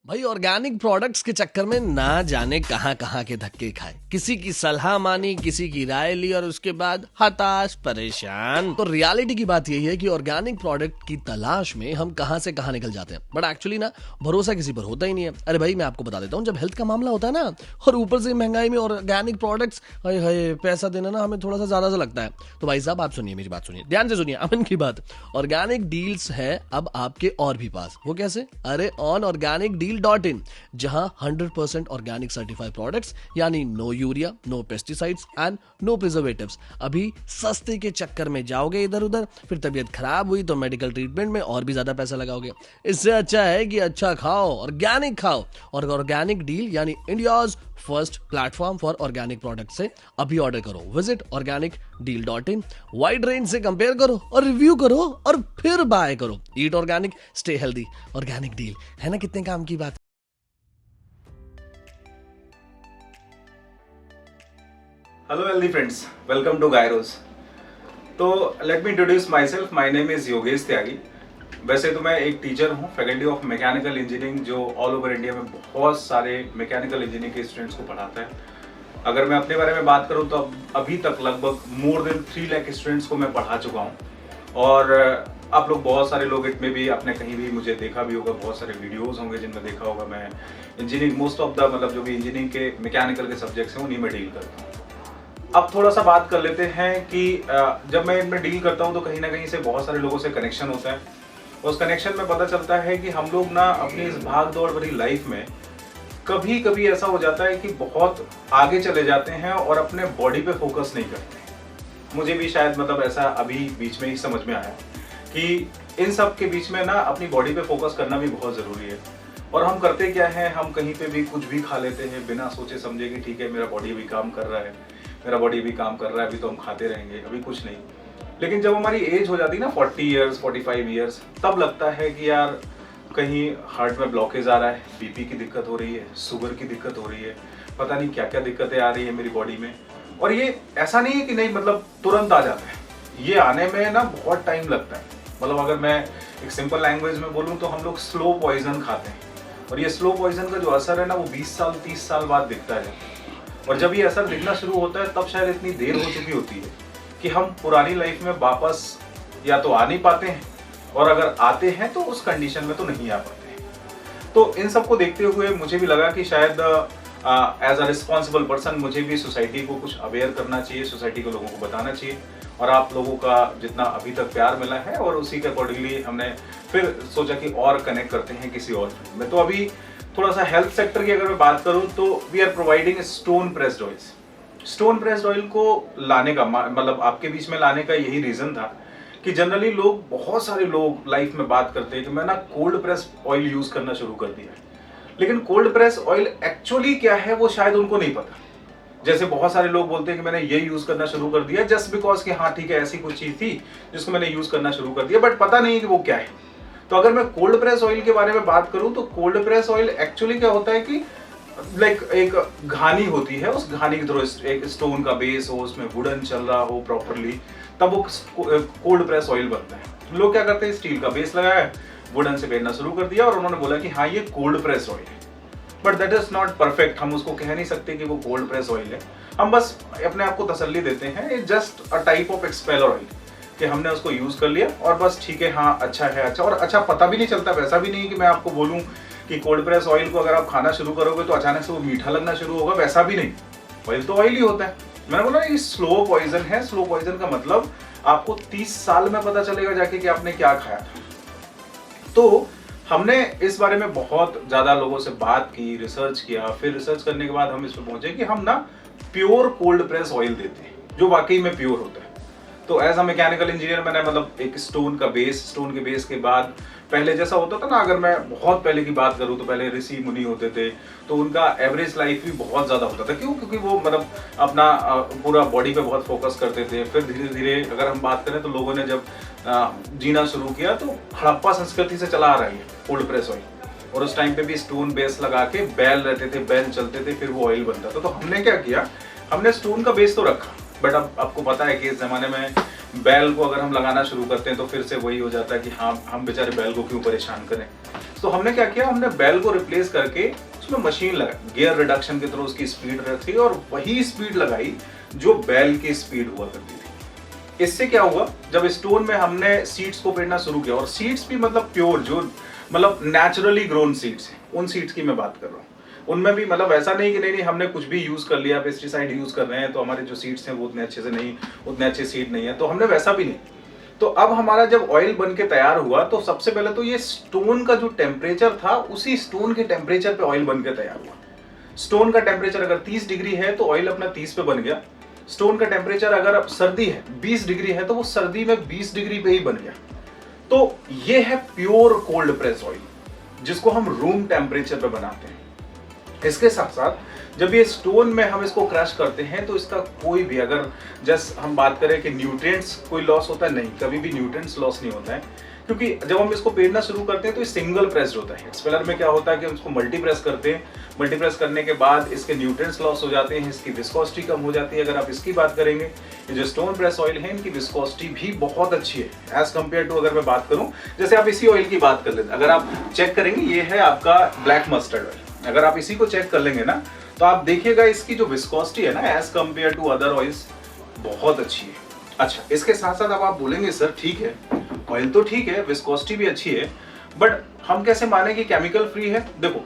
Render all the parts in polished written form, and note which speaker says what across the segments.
Speaker 1: भाई organic products के चक्कर में ना जाने कहां कहां के धक्के खाए, किसी की सलाह मानी, किसी की राय ली और उसके बाद हताश परेशान। तो रियलिटी की बात यही है कि ऑर्गेनिक प्रोडक्ट की तलाश में हम कहां से कहां निकल जाते हैं, बट एक्चुअली ना भरोसा किसी पर होता ही नहीं है। अरे भाई मैं आपको बता देता हूँ, जब हेल्थ का मामला होता है ना और ऊपर से महंगाई में ऑर्गेनिक प्रोडक्ट्स, हाय हाय पैसा देना ना हमें थोड़ा सा ज्यादा सा लगता है। तो भाई साहब आप सुनिए, मेरी बात सुनिए, ध्यान से सुनिए, अमन की बात। ऑर्गेनिक डील्स है अब आपके और भी पास। वो कैसे? अरे ऑन organicdeal.in, जहां 100% ऑर्गेनिक सर्टिफाइड प्रोडक्ट्स यानी no urea, no pesticides and no preservatives. अभी सस्ते के चक्कर में जाओगे इधर उधर, फिर तबीयत खराब हुई तो मेडिकल ट्रीटमेंट में और भी ज्यादा पैसा लगाओगे। इससे अच्छा है कि अच्छा खाओ, ऑर्गेनिक खाओ। और ऑर्गेनिक डील यानी India's first platform for organic product से अभी ऑर्डर करो। विजिट organicdeal.in, वाइड रेंज से कंपेयर करो और रिव्यू करो और फिर बाय करो। Eat organic, stay healthy. Organic deal है ना, कितने काम की बात।
Speaker 2: Hello healthy friends, welcome to Gyros। तो let me introduce myself. My name is Yogesh Tyagi. वैसे तो मैं एक टीचर हूँ, फैकल्टी ऑफ मैकेनिकल इंजीनियरिंग, जो ऑल ओवर इंडिया में बहुत सारे मैकेनिकल इंजीनियरिंग के स्टूडेंट्स को पढ़ाता है। अगर मैं अपने बारे में बात करूँ तो अभी तक लगभग मोर देन 3 लाख स्टूडेंट्स को मैं पढ़ा चुका हूँ। और आप लोग, बहुत सारे लोग इसमें भी आपने कहीं भी मुझे देखा भी होगा, बहुत सारे वीडियोस होंगे जिनमें देखा होगा। मैं इंजीनियरिंग मोस्ट ऑफ द मतलब जो भी इंजीनियरिंग के मैकेनिकल के सब्जेक्ट्स हैं उन्हीं में डील करता हूँ। अब थोड़ा सा बात कर लेते हैं कि जब मैं इनमें डील करता हूं तो कहीं ना कहीं से बहुत सारे लोगों से कनेक्शन होता है। उस कनेक्शन में पता चलता है कि हम लोग ना अपनी इस भाग दौड़ भरी लाइफ में कभी कभी ऐसा हो जाता है कि बहुत आगे चले जाते हैं और अपने बॉडी पे फोकस नहीं करते। मुझे भी शायद मतलब ऐसा अभी बीच में ही समझ में आया कि इन सब के बीच में ना अपनी बॉडी पे फोकस करना भी बहुत ज़रूरी है। और हम करते क्या है, हम कहीं पे भी कुछ भी खा लेते हैं बिना सोचे समझे कि ठीक है मेरा बॉडी भी काम कर रहा है, मेरा बॉडी भी काम कर रहा है, अभी तो हम खाते रहेंगे, अभी कुछ नहीं। लेकिन जब हमारी एज हो जाती है ना 40 ईयर्स 45 ईयर्स, तब लगता है कि यार कहीं हार्ट में ब्लॉकेज आ रहा है, बीपी की दिक्कत हो रही है, शुगर की दिक्कत हो रही है, पता नहीं क्या क्या दिक्कतें आ रही है मेरी बॉडी में। और ये ऐसा नहीं है कि नहीं मतलब तुरंत आ जाता है, ये आने में ना बहुत टाइम लगता है। मतलब अगर मैं एक सिंपल लैंग्वेज में बोलूँ तो हम लोग स्लो पॉइजन खाते हैं, और ये स्लो पॉइजन का जो असर है ना वो 20 साल 30 साल बाद दिखता है। और जब ये असर दिखना शुरू होता है तब शायद इतनी देर हो चुकी होती है कि हम पुरानी लाइफ में वापस या तो आ नहीं पाते हैं, और अगर आते हैं तो उस कंडीशन में तो नहीं आ पाते हैं। तो इन सब को देखते हुए मुझे भी लगा कि शायद एज अ रिस्पॉन्सिबल पर्सन मुझे भी सोसाइटी को कुछ अवेयर करना चाहिए, सोसाइटी को लोगों को बताना चाहिए। और आप लोगों का जितना अभी तक प्यार मिला है, और उसी के अकॉर्डिंगली हमने फिर सोचा कि और कनेक्ट करते हैं किसी और फील्ड में। तो अभी थोड़ा सा हेल्थ सेक्टर की अगर मैं बात करूं तो we are providing stone pressed oils. Stone pressed oil को लाने का मतलब आपके बीच में लाने का यही रीजन था कि जनरली लोग, बहुत सारे लोग लाइफ में बात करते हैं कि मैं ना कोल्ड प्रेस ऑयल यूज करना शुरू कर दिया है। लेकिन कोल्ड प्रेस ऑयल एक्चुअली क्या है वो शायद उनको नहीं पता। जैसे बहुत सारे लोग बोलते हैं कि मैंने ये यूज करना शुरू कर दिया जस्ट बिकॉज कि हाँ ठीक है ऐसी कुछ चीज थी जिसको मैंने यूज करना शुरू कर दिया, बट पता नहीं कि वो क्या है। तो अगर मैं कोल्ड प्रेस ऑयल के बारे में बात करूं तो कोल्ड प्रेस ऑयल एक्चुअली क्या होता है कि लाइक एक घानी होती है, उस घानी के थ्रू एक स्टोन का बेस हो, उसमें वुडन चल रहा हो प्रॉपरली, तब वो कोल्ड प्रेस ऑयल बनता है। लोग क्या करते हैं, स्टील का बेस लगाया, वुडन से बेचना शुरू कर दिया और उन्होंने बोला कि हाँ ये कोल्ड प्रेस ऑयल है। But that is not perfect. हम उसको कह नहीं सकते कि वो कोल्ड प्रेस ऑयल है। हम बस अपने आप को तसल्ली देते हैं, it's just a type of expeller oil, कि हमने उसको यूज कर लिया और बस ठीक है, हाँ अच्छा है, अच्छा। और अच्छा पता भी नहीं चलता। वैसा भी नहीं कि मैं आपको बोलूं कि कोल्ड प्रेस ऑयल को अगर आप खाना शुरू करोगे तो अचानक से वो मीठा लगना शुरू होगा, वैसा भी नहीं। ऑयल तो ऑयल ही होता है। मैंने बोला ये स्लो पॉइजन है। स्लो पॉइजन का मतलब आपको 30 साल में पता चलेगा जाके कि आपने क्या खाया था। तो हमने इस बारे में बहुत ज्यादा लोगों से बात की, रिसर्च किया। फिर रिसर्च करने के बाद हम इस पर पहुंचे कि हम ना प्योर कोल्ड प्रेस ऑयल देते हैं जो वाकई में प्योर होता है। तो एज अ मैकेनिकल इंजीनियर मैंने मतलब एक स्टोन के बेस के बाद पहले जैसा होता था ना, अगर मैं बहुत पहले की बात करूं तो पहले ऋषि मुनि होते थे तो उनका एवरेज लाइफ भी बहुत ज्यादा होता था। क्यों? क्योंकि वो मतलब अपना पूरा बॉडी पे बहुत फोकस करते थे। फिर धीरे धीरे अगर हम बात करें तो लोगों ने जब जीना शुरू किया तो हड़प्पा संस्कृति से चला आ रही है कोल्ड प्रेस ऑयल। और उस टाइम पे भी स्टोन बेस लगा के बैल रहते थे, बैल चलते थे, फिर वो ऑयल बनता था। तो हमने क्या किया, हमने स्टोन का बेस तो रखा, बट अब आपको पता है कि इस जमाने में बैल को अगर हम लगाना शुरू करते हैं तो फिर से वही हो जाता है कि हाँ हम बेचारे बैल को क्यों परेशान करें। तो हमने क्या किया, हमने बेल को रिप्लेस करके उसमें मशीन लगाई, गियर रिडक्शन के थ्रू उसकी स्पीड रखी और वही स्पीड लगाई जो बेल की स्पीड हुआ करती थी। इससे क्या हुआ, जब स्टोन में हमने सीड्स को पेरना शुरू किया, और सीड्स भी मतलब प्योर, जो मतलब नेचुरली ग्रोन सीड्स हैं, उन सीड्स की मैं बात कर रहा हूँ। उनमें भी मतलब ऐसा नहीं कि नहीं हमने कुछ भी यूज कर लिया, पेस्टिसाइड यूज कर रहे हैं तो हमारे जो सीड्स हैं वो उतने अच्छे से नहीं, उतने अच्छे सीड नहीं है, तो हमने वैसा भी नहीं। तो अब हमारा जब ऑयल बन के तैयार हुआ तो सबसे पहले तो ये स्टोन का जो टेम्परेचर था, उसी स्टोन के टेम्परेचर पे ऑयल बन के तैयार हुआ। स्टोन का टेम्परेचर अगर 30 डिग्री है तो ऑयल अपना 30 पे बन गया। स्टोन का टेम्परेचर अगर अब सर्दी है 20 डिग्री है तो वो सर्दी में 20 डिग्री पे ही बन गया। तो ये है प्योर कोल्ड प्रेस ऑयल, जिसको हम रूम टेम्परेचर पे बनाते हैं। इसके साथ साथ जब ये स्टोन में हम इसको क्रश करते हैं तो इसका कोई भी, अगर जस्ट हम बात करें कि न्यूट्रिएंट्स कोई लॉस होता है, नहीं, कभी भी न्यूट्रिएंट्स लॉस नहीं होता है, क्योंकि जब हम इसको पेरना शुरू करते हैं तो ये सिंगल प्रेस्ड होता है। एक्सपेलर में क्या होता है कि हम इसको मल्टी प्रेस करते हैं, मल्टी प्रेस करने के बाद इसके न्यूट्रिएंट्स लॉस हो जाते हैं, इसकी विस्कोसिटी कम हो जाती है। अगर आप इसकी बात करेंगे, ये जो स्टोन प्रेस ऑयल है इनकी विस्कोसिटी भी बहुत अच्छी है एज कम्पेयर टू, अगर मैं बात करूं, जैसे आप इसी ऑयल की बात कर लेते हैं, अगर आप चेक करेंगे, ये है आपका ब्लैक मस्टर्ड ऑयल, अगर आप इसी को चेक कर लेंगे ना तो आप देखिएगा इसकी जो विस्कोसिटी है ना as compare to other oils बहुत अच्छी है। अच्छा, इसके साथ साथ अब आप बोलेंगे सर ठीक है, ऑयल तो ठीक है, विस्कोसिटी भी अच्छी है, बट हम कैसे माने कि केमिकल फ्री है? देखो,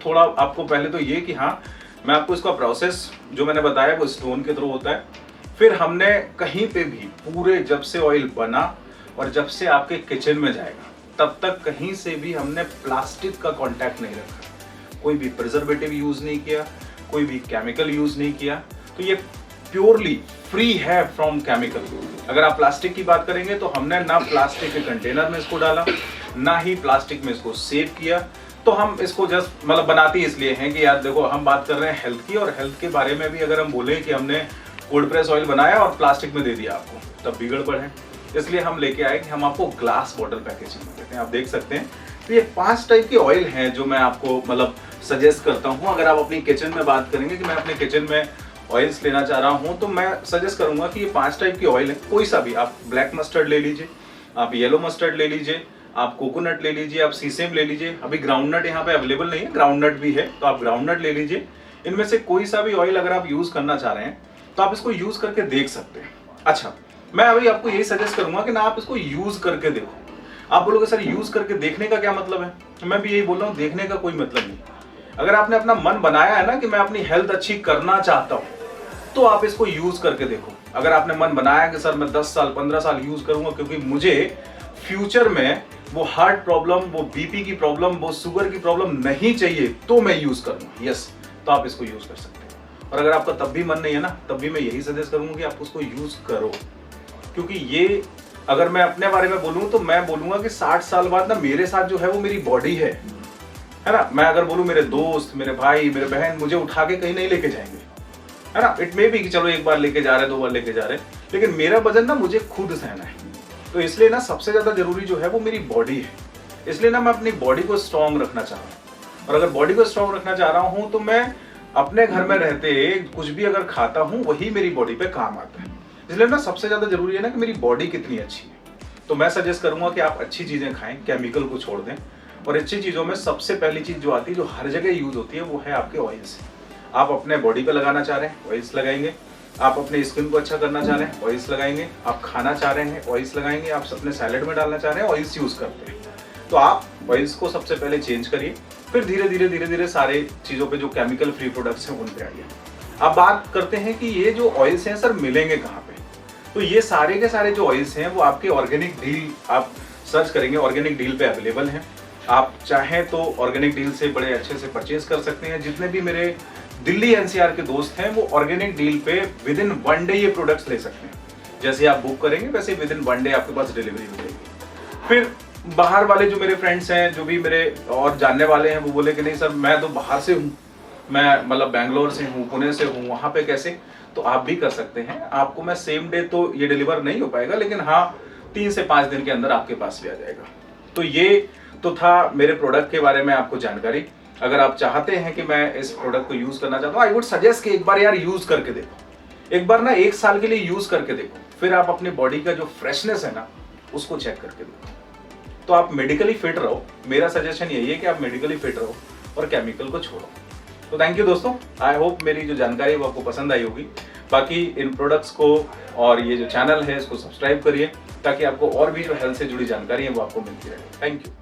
Speaker 2: थोड़ा आपको पहले तो ये कि हाँ, मैं आपको इसका प्रोसेस जो मैंने बताया वो स्टोन के थ्रू होता है। फिर हमने कहीं पे भी पूरे जब से ऑयल बना और जब से आपके किचन में जाएगा तब तक कहीं से भी हमने प्लास्टिक का कॉन्टैक्ट नहीं रखा, कोई भी प्रिजर्वेटिव यूज नहीं किया, कोई भी केमिकल यूज नहीं किया। तो ये प्योरली फ्री है फ्रॉम केमिकल। अगर आप प्लास्टिक की बात करेंगे तो हमने ना प्लास्टिक के कंटेनर में इसको डाला, ना ही प्लास्टिक में इसको सेव किया। तो हम इसको जस्ट मतलब बनाते इसलिए हैं कि यार देखो, हम बात कर रहे हैं हेल्थ की, और हेल्थ के बारे में भी अगर हम बोले कि हमने कोल्ड प्रेस ऑयल बनाया और प्लास्टिक में दे दिया आपको, तब भी गड़बड़ है। इसलिए हम लेके आए कि हम आपको ग्लास बॉटल पैकेजिंग में देते हैं। आप देख सकते हैं, तो ये 5 टाइप के ऑयल हैं जो मैं आपको मतलब सजेस्ट करता हूं। अगर आप अपनी किचन में बात करेंगे कि मैं अपने किचन में ऑयल्स लेना चाह रहा हूं, तो मैं सजेस्ट करूंगा कि ये 5 टाइप की ऑयल है, कोई सा भी। आप ब्लैक मस्टर्ड ले लीजिए, आप येलो मस्टर्ड ले लीजिए, आप कोकोनट ले लीजिए, आप सीसेम ले लीजिए। अभी ग्राउंडनट यहाँ पे अवेलेबल नहीं है, ग्राउंडनट भी है तो आप ग्राउंडनट ले लीजिए। इनमें से कोई सा भी ऑयल अगर आप यूज करना चाह रहे हैं तो आप इसको यूज करके देख सकते हैं। अच्छा, मैं अभी आपको यही सजेस्ट करूंगा कि ना आप इसको यूज करके देखो। आप बोलोगे सर यूज करके देखने का क्या मतलब है? मैं भी यही बोल रहा हूँ, देखने का कोई मतलब नहीं। अगर आपने अपना मन बनाया है ना कि मैं अपनी हेल्थ अच्छी करना चाहता हूँ, तो आप इसको यूज करके देखो। अगर आपने मन बनाया कि सर मैं 10 साल 15 साल यूज करूंगा क्योंकि मुझे फ्यूचर में वो हार्ट प्रॉब्लम, वो बीपी की प्रॉब्लम, वो शुगर की प्रॉब्लम नहीं चाहिए, तो मैं यूज करूंगा, यस, तो आप इसको यूज कर सकते हैं। और अगर आपका तब भी मन नहीं है ना, तब भी मैं यही सजेस्ट करूंगा कि आप उसको यूज करो। क्योंकि ये, अगर मैं अपने बारे में बोलूं तो मैं बोलूंगा कि 60 साल बाद ना मेरे साथ जो है वो मेरी बॉडी है ना। मैं अगर बोलूं मेरे दोस्त, मेरे भाई, मेरे बहन मुझे उठा के कहीं नहीं लेके जाएंगे, है ना। इट मे बी कि चलो एक बार लेके जा रहे, 2 बार लेके जा रहे, लेकिन मेरा वजन ना मुझे खुद सहना है। तो इसलिए ना सबसे ज्यादा जरूरी जो है वो मेरी बॉडी है। इसलिए ना मैं अपनी बॉडी को स्ट्रांग रखना चाह रहा हूँ। और अगर बॉडी को स्ट्रांग रखना चाह रहा हूँ तो मैं अपने घर में रहते कुछ भी अगर खाता हूँ वही मेरी बॉडी पे काम आता है। इसलिए ना सबसे ज्यादा जरूरी है ना कि मेरी बॉडी कितनी अच्छी है। तो मैं सजेस्ट करूंगा कि आप अच्छी चीजें खाएं, केमिकल को छोड़ दें। और अच्छी चीजों में सबसे पहली चीज जो आती है, जो हर जगह यूज होती है, वो है आपके ऑयल्स। आप अपने बॉडी पे लगाना चाह रहे हैं, ऑयल्स लगाएंगे। आप अपने स्किन को अच्छा करना चाह रहे हैं, ऑयल्स लगाएंगे। आप खाना चाह रहे हैं, ऑयल्स लगाएंगे। आप अपने सैलेड में डालना चाह रहे हैं, ऑयल्स यूज करते हैं। तो आप ऑयल्स को सबसे पहले चेंज करिए, फिर धीरे धीरे सारे चीजों पे जो केमिकल फ्री प्रोडक्ट्स हैं उन पे आइए। अब बात करते हैं कि ये जो ऑयल्स हैं सर मिलेंगे कहाँ पे। तो ये सारे के सारे जो ऑयल्स हैं वो आपके ऑर्गेनिक डील, आप सर्च करेंगे ऑर्गेनिक डील पे अवेलेबल हैं। आप चाहें तो ऑर्गेनिक डील से बड़े अच्छे से परचेज कर सकते हैं। जितने भी मेरे दिल्ली एनसीआर के दोस्त हैं वो ऑर्गेनिक डील पे विद इन 1 डे ये प्रोडक्ट्स ले सकते हैं। जैसे आप बुक करेंगे वैसे विद इन 1 डे आपके पास डिलीवरी हो जाएगी। फिर बाहर वाले जो मेरे फ्रेंड्स हैं, जो भी मेरे और जानने वाले हैं, वो बोले कि नहीं सर मैं तो बाहर से हूँ, मैं मतलब बैंगलोर से हूँ, पुणे से हूँ, वहाँ पे कैसे? तो आप भी कर सकते हैं। आपको मैं सेम डे तो ये डिलीवर नहीं हो पाएगा, लेकिन हाँ 3 से 5 दिन के अंदर आपके पास भी आ जाएगा। तो ये तो था मेरे प्रोडक्ट के बारे में आपको जानकारी। अगर आप चाहते हैं कि मैं इस प्रोडक्ट को यूज करना चाहता हूँ, आई वुड सजेस्ट कि एक बार यार यूज करके देखो। एक बार ना 1 साल के लिए यूज करके देखो, फिर आप अपनी बॉडी का जो फ्रेशनेस है ना उसको चेक करके देखो। तो आप मेडिकली फिट रहो। मेरा सजेशन यही है कि आप मेडिकली फिट रहो और केमिकल को छोड़ो। तो थैंक यू दोस्तों, आई होप मेरी जो जानकारी है वो आपको पसंद आई होगी। बाकी इन प्रोडक्ट्स को और ये जो चैनल है इसको सब्सक्राइब करिए ताकि आपको और भी जो हेल्थ से जुड़ी जानकारी है वो आपको मिलती रहे। Thank you.